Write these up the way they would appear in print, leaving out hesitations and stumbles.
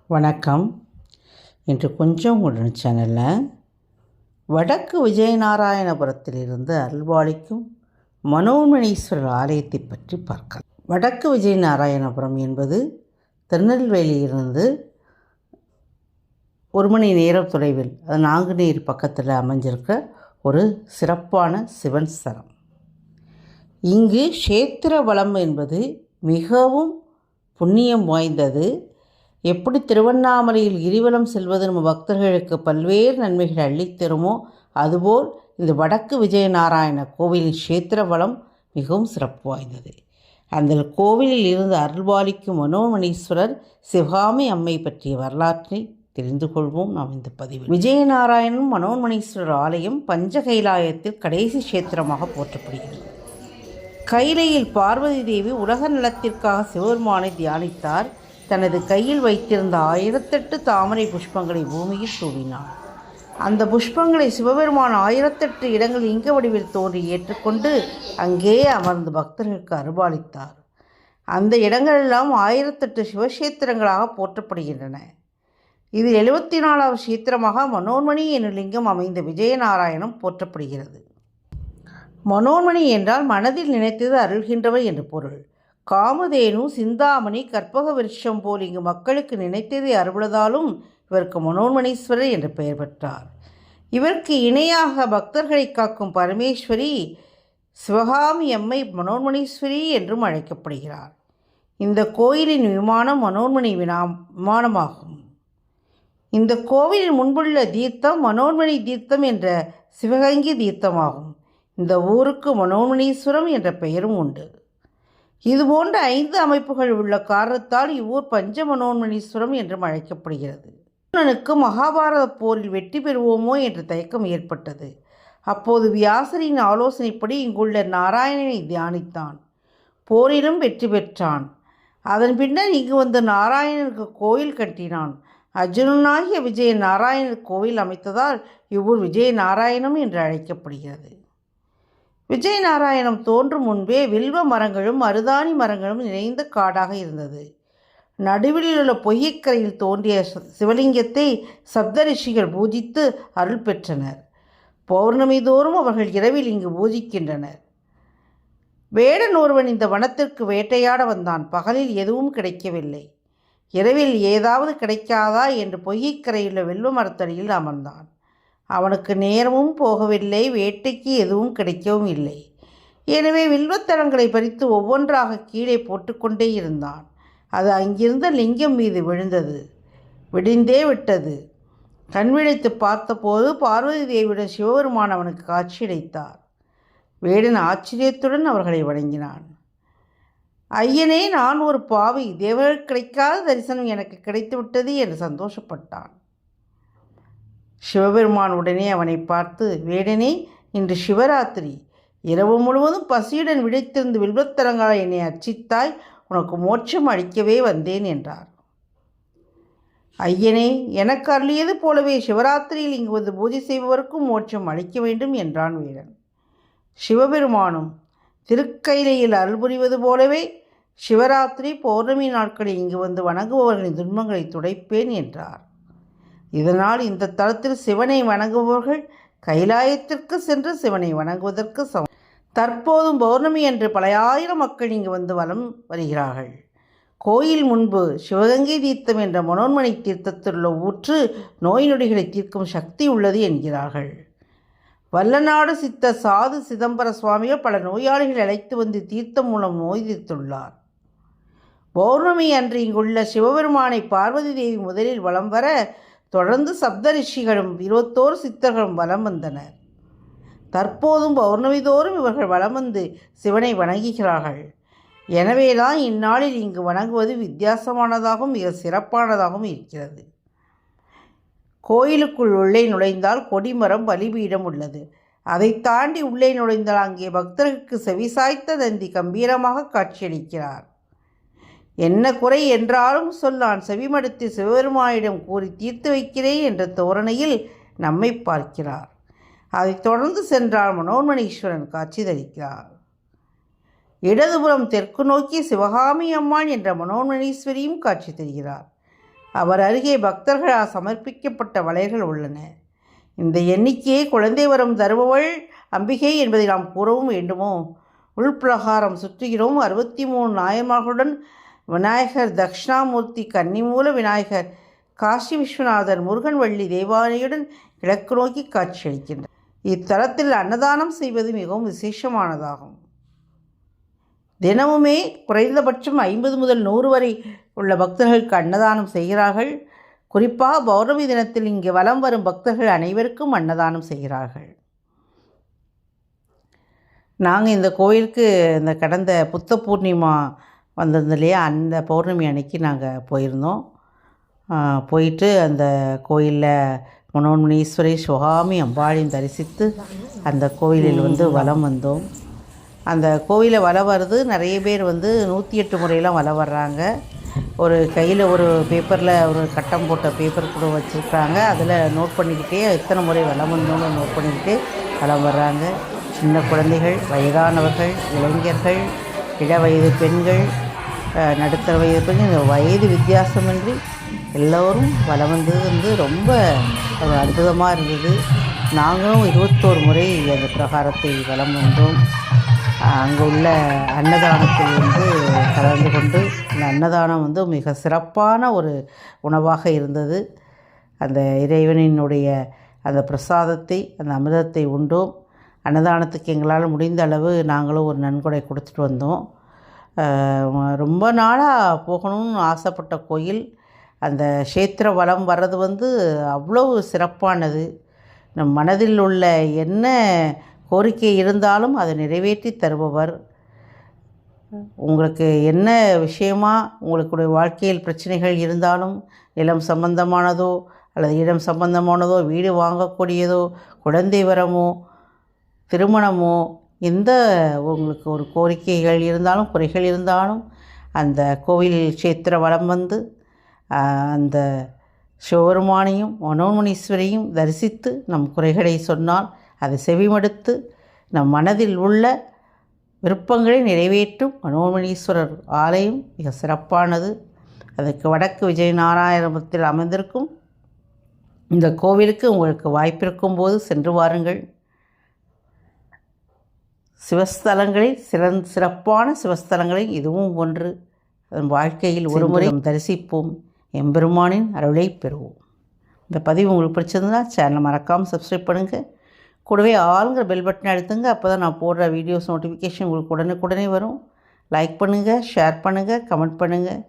வணக்கம். இன்று கொஞ்சம் உடன் சேனலில் வடக்கு விஜயநாராயணபுரத்திலிருந்து அருள்பாலிக்கும் மனோன்மணீஸ்வரர் ஆலயத்தை பற்றி பார்க்கலாம். வடக்கு விஜயநாராயணபுரம் என்பது திருநெல்வேலியிலிருந்து 1 மணி நேரம் தொலைவில், அது நாங்குநேரி பக்கத்தில் அமைஞ்சிருக்க ஒரு சிறப்பான சிவன் ஸ்தலம். இங்கு க்ஷேத்திர வலம் என்பது மிகவும் புண்ணியம் வாய்ந்தது. எப்படி திருவண்ணாமலையில் கிரிவலம் செல்வது நம்ம பக்தர்களுக்கு பல்வேறு நன்மைகள் அள்ளித்தருமோ, அதுபோல் இந்த வடக்கு விஜயநாராயண கோவிலின் க்ஷேத்திர வலம் மிகவும் சிறப்பு வாய்ந்தது. அந்த கோவிலில் இருந்து அருள்பாலிக்கும் மனோன்மணீஸ்வரர் சிவகாமி அம்மை பற்றிய வரலாற்றை தெரிந்து கொள்வோம் நாம் இந்த பதிவில். விஜயநாராயணன் மனோன்மணீஸ்வரர் ஆலயம் பஞ்சகைலாயத்தில் கடைசி க்ஷேத்திரமாக போற்றப்படுகிறது. கைலையில் பார்வதி தேவி உலக நலத்திற்காக சிவபெருமானை தியானித்தார். தனது கையில் வைத்திருந்த 1008 தாமரை புஷ்பங்களை பூமியில் தூவினார். அந்த புஷ்பங்களை சிவபெருமான் 1008 இடங்கள் லிங்க வடிவில் தோன்றி ஏற்றுக்கொண்டு அங்கே அமர்ந்து பக்தர்களுக்கு அருள்பாலித்தார். அந்த இடங்களெல்லாம் 1008 சிவக்ஷேத்திரங்களாக போற்றப்படுகின்றன. இதில் 74வது க்ஷேத்திரமாக மனோன்மணி என்னும் லிங்கம் அமைந்த விஜயநாராயணம் போற்றப்படுகிறது. மனோன்மணி என்றால் மனதில் நினைத்தது அருள்கின்றவர் என்று பொருள். காமதேனு, சிந்தாமணி, கற்பக விருட்சம் போல் இங்கு மக்களுக்கு நினைத்ததை அருள்வதாலும் இவருக்கு மனோன்மணீஸ்வரர் என்று பெயர் பெற்றார். இவருக்கு இணையாக பக்தர்களை காக்கும் பரமேஸ்வரி சிவகாமி அம்மை மனோன்மணீஸ்வரி என்றும் அழைக்கப்படுகிறார். இந்த கோயிலின் விமானம் மனோன்மணி விமானமாகும். இந்த கோவிலின் முன்புள்ள தீர்த்தம் மனோன்மணி தீர்த்தம் என்ற சிவகங்கி தீர்த்தமாகும். இந்த ஊருக்கு மனோன்மணீஸ்வரம் என்ற பெயரும் உண்டு. இதுபோன்ற 5 அமைப்புகள் உள்ள காரணத்தால் இவ்வூர் பஞ்ச மனோன்மணீஸ்வரம் என்றும் அழைக்கப்படுகிறது. அர்ஜுனனுக்கு மகாபாரத போரில் வெற்றி பெறுவோமோ என்ற தயக்கம் ஏற்பட்டது. அப்போது வியாசரின் ஆலோசனைப்படி இங்குள்ள நாராயணனை தியானித்தான். போரிலும் வெற்றி பெற்றான். அதன் பின்னர் இங்கு வந்து நாராயணனுக்கு கோயில் கட்டினான். அர்ஜுனனாகிய விஜய நாராயணர் கோவில் அமைத்ததால் இவ்வூர் விஜயநாராயணம் என்று அழைக்கப்படுகிறது. விஜயநாராயணம் தோன்றும் முன்பே வில்வ மரங்களும் மருதாணி மரங்களும் நிறைந்த காடாக இருந்தது. நடுவில் உள்ள பொய்யக்கரையில் தோன்றிய சிவலிங்கத்தை சப்தரிஷிகள் பூஜித்து அருள் பெற்றனர். பௌர்ணமி தோறும் அவர்கள் இரவில் இங்கு பூஜிக்கின்றனர். வேடன் ஒருவன் இந்த வனத்திற்கு வேட்டையாட வந்தான். பகலில் எதுவும் கிடைக்கவில்லை. இரவில் ஏதாவது கிடைக்காதா என்று பொய்யக்கரையுள்ள வில்வ மரத்தடியில் அமர்ந்தான். அவனுக்கு நேரமும் போகவில்லை, வேட்டைக்கு எதுவும் கிடைக்கவும் இல்லை. எனவே வில்வத்தலங்களை பறித்து ஒவ்வொன்றாக கீழே போட்டுக்கொண்டே இருந்தான். அது அங்கிருந்த லிங்கம் மீது விழுந்தது. விடிந்தே விட்டது. கண்விழித்து பார்த்தபோது பார்வதி தேவியுடன் சிவபெருமான் அவனுக்கு காட்சியளித்தார். வேடன் ஆச்சரியத்துடன் அவர்களை வணங்கினான். ஐயனே, நான் ஒரு பாவி, தேவர்கள் கிடைக்காத தரிசனம் எனக்கு கிடைத்துவிட்டது என்று சந்தோஷப்பட்டான். சிவபெருமான் உடனே அவனை பார்த்து, வேடனே, இன்று சிவராத்திரி, இரவு முழுவதும் பசியுடன் விழித்திருந்து வில்வத்தலங்களால் என்னை அர்ச்சித்தாய், உனக்கு மோட்சம் அளிக்கவே வந்தேன் என்றார். ஐயனே, எனக்கு அருளியது போலவே சிவராத்திரியில் இங்கு வந்து பூஜை செய்பவருக்கும் மோட்சம் அளிக்க வேண்டும் என்றான் வேடன். சிவபெருமானும் திருக்கைலையில் அருள் புரிவது போலவே சிவராத்திரி பௌர்ணமி நாட்களில் இங்கு வந்து வணங்குபவர்களின் துன்பங்களை துடைப்பேன் என்றார். இதனால் இந்த தலத்தில் சிவனை வணங்குபவர்கள் கைலாயத்திற்கு சென்று சிவனை வணங்குவதற்கு சமம். தற்போதும் பௌர்ணமி அன்று பல ஆயிரம் மக்கள் இங்கு வந்து வலம் வருகிறார்கள். கோயில் முன்பு சிவகங்கை தீர்த்தம் என்ற மனோன்மணி தீர்த்தத்திலுள்ள ஊற்று நோய் நொடிகளை தீர்க்கும் சக்தி உள்ளது என்கிறார்கள். வல்லநாடு சித்த சாது சிதம்பர சுவாமிகள் பல நோயாளிகள் அழைத்து வந்து தீர்த்தம் மூலம் நோய் தீர்த்துள்ளார். பௌர்ணமி அன்று இங்குள்ள சிவபெருமானை பார்வதி தேவி முதலில் வலம் வர தொடர்ந்து சப்தரிஷிகளும் 21 சித்தர்களும் வலம் வந்தனர். தற்போதும் பௌர்ணமி தோறும் இவர்கள் வலம் வந்து சிவனை வணங்குகிறார்கள். எனவேதான் இந்நாளில் இங்கு வணங்குவது வித்தியாசமானதாகவும் மிக சிறப்பானதாகவும் இருக்கிறது. கோயிலுக்குள் உள்ளே நுழைந்தால் கொடிமரம் பலிபீடம் உள்ளது. அதை தாண்டி உள்ளே நுழைந்தால் அங்கே பக்தர்களுக்கு செவிசாய்த்த தந்தி கம்பீரமாக காட்சியளிக்கிறார். என்ன குறை என்றாலும் சொல்லான் செவிமடுத்து சிவபெருமானிடம் கூறி தீர்த்து வைக்கிறேன் என்ற தோரணையில் நம்மை பார்க்கிறார். அதைத் தொடர்ந்து சென்றால் மனோன்மணீஸ்வரன் காட்சி தரிக்கிறார். இடதுபுறம் தெற்கு நோக்கி சிவகாமி அம்மாள் என்ற மனோன்மணீஸ்வரியும் காட்சி தருகிறார். அவர் அருகே பக்தர்களால் சமர்ப்பிக்கப்பட்ட வளையல்கள் உள்ளன. இந்த எண்ணிக்கையை குழந்தை வரம் தருபவள் அம்பிகை என்பதை நாம் கூறவும் வேண்டுமோ? உள்பிரகாரம் சுற்றுகிறோம். 63 நாயன்மார்களுடன் விநாயகர், தக்ஷணாமூர்த்தி, கன்னிமூல விநாயகர், காசி விஸ்வநாதர், முருகன், வள்ளி தெய்வானையுடன் கிழக்கு நோக்கி காட்சியளிக்கின்றனர். இத்தலத்தில் அன்னதானம் செய்வது மிகவும் விசேஷமானதாகும். தினமுமே குறைந்தபட்சம் 50 முதல் 100 வரை உள்ள பக்தர்களுக்கு அன்னதானம் செய்கிறார்கள். குறிப்பாக பௌர்ணமி தினத்தில் இங்கு வலம் வரும் பக்தர்கள் அனைவருக்கும் அன்னதானம் செய்கிறார்கள். நாங்கள் இந்த கோயிலுக்கு இந்த கடந்த புத்த பூர்ணிமா வந்திருந்தோம் இல்லையா, அந்த பௌர்ணமி அன்னைக்கு நாங்கள் போயிருந்தோம். போயிட்டு அந்த கோயிலில் மனோன்மணீஸ்வரி, சுவாமி அம்பாளையும் தரிசித்து அந்த கோயிலில் வலம் வந்தோம். அந்த கோயிலை வலம் வர்றது நிறைய பேர் 108 முறையெல்லாம் வலம் வர்றாங்க. ஒரு கையில் ஒரு பேப்பரில் ஒரு கட்டம் போட்ட பேப்பர் கூட வச்சுருக்காங்க. அதில் நோட் பண்ணிக்கிட்டே எத்தனை முறை வலம் வந்தோன்னு நோட் பண்ணிக்கிட்டே வலம் வர்றாங்க. சின்ன குழந்தைகள், வயதானவர்கள், இளைஞர்கள், இளவயது பெண்கள், நடுத்தர வயது பெண்கள், இந்த வயது வித்தியாசமின்றி எல்லோரும் வலம் வந்தது ரொம்ப ஒரு அற்புதமாக இருந்தது. நாங்களும் 21 முறை அந்த பிரகாரத்தை வலம் வந்தோம். அங்கே உள்ள அன்னதானத்தில் கலந்து கொண்டு அந்த அன்னதானம் மிக சிறப்பான ஒரு உணவாக இருந்தது. அந்த இறைவனினுடைய அந்த பிரசாதத்தை, அந்த அமிர்தத்தை உண்டோம். அன்னதானத்துக்கு எங்களால் முடிந்த அளவு நாங்களும் ஒரு நன்கொடை கொடுத்துட்டு வந்தோம். ரொம்ப நாளாக போகணும்னு ஆசைப்பட்ட கோயில். அந்த க்ஷேத்திர வலம் வர்றது அவ்வளவு சிறப்பானது. நம் மனதில் உள்ள என்ன கோரிக்கை இருந்தாலும் அதை நிறைவேற்றி தருபவர். உங்களுக்கு என்ன விஷயமா உங்களுடைய வாழ்க்கையில் பிரச்சனைகள் இருந்தாலும், நிலம் சம்பந்தமானதோ அல்லது இடம் சம்பந்தமானதோ, வீடு வாங்கக்கூடியதோ, குழந்தை வரமோ, திருமணமோ, எந்த உங்களுக்கு ஒரு கோரிக்கைகள் இருந்தாலும், குறைகள் இருந்தாலும், அந்த கோவில் க்ஷேத்திர வலம் அந்த சிவபெருமானையும் மனோன்மணீஸ்வரையும் தரிசித்து நம் குறைகளை சொன்னால் அதை செவிமடுத்து நம் மனதில் உள்ள விருப்பங்களை நிறைவேற்றும் மனோன்மணீஸ்வரர் ஆலயம் மிக சிறப்பானது. அதற்கு வடக்கு விஜயநாராயணபுரத்தில் அமைந்திருக்கும் இந்த கோவிலுக்கு உங்களுக்கு வாய்ப்பிருக்கும் போது சென்று வாருங்கள். சிவஸ்தலங்களில் சிறப்பான சிவஸ்தலங்களில் இதுவும் ஒன்று. அதன் வாழ்க்கையில் ஒரு முறை தரிசிப்போம், எம்பெருமானின் அருளை பெறுவோம். இந்த பதிவு உங்களுக்கு பிடிச்சிருந்தா சேனலை மறக்காமல் சப்ஸ்கிரைப் பண்ணுங்கள். கூடவே ஆளுங்கிற பெல் பட்டனை அழுத்துங்க. அப்போ தான் நான் போடுற வீடியோஸ் நோட்டிஃபிகேஷன் உங்களுக்கு உடனுக்குடனே வரும். லைக் பண்ணுங்கள், ஷேர் பண்ணுங்கள், கமெண்ட் பண்ணுங்கள்.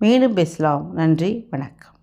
மீண்டும் பேசலாம். நன்றி, வணக்கம்.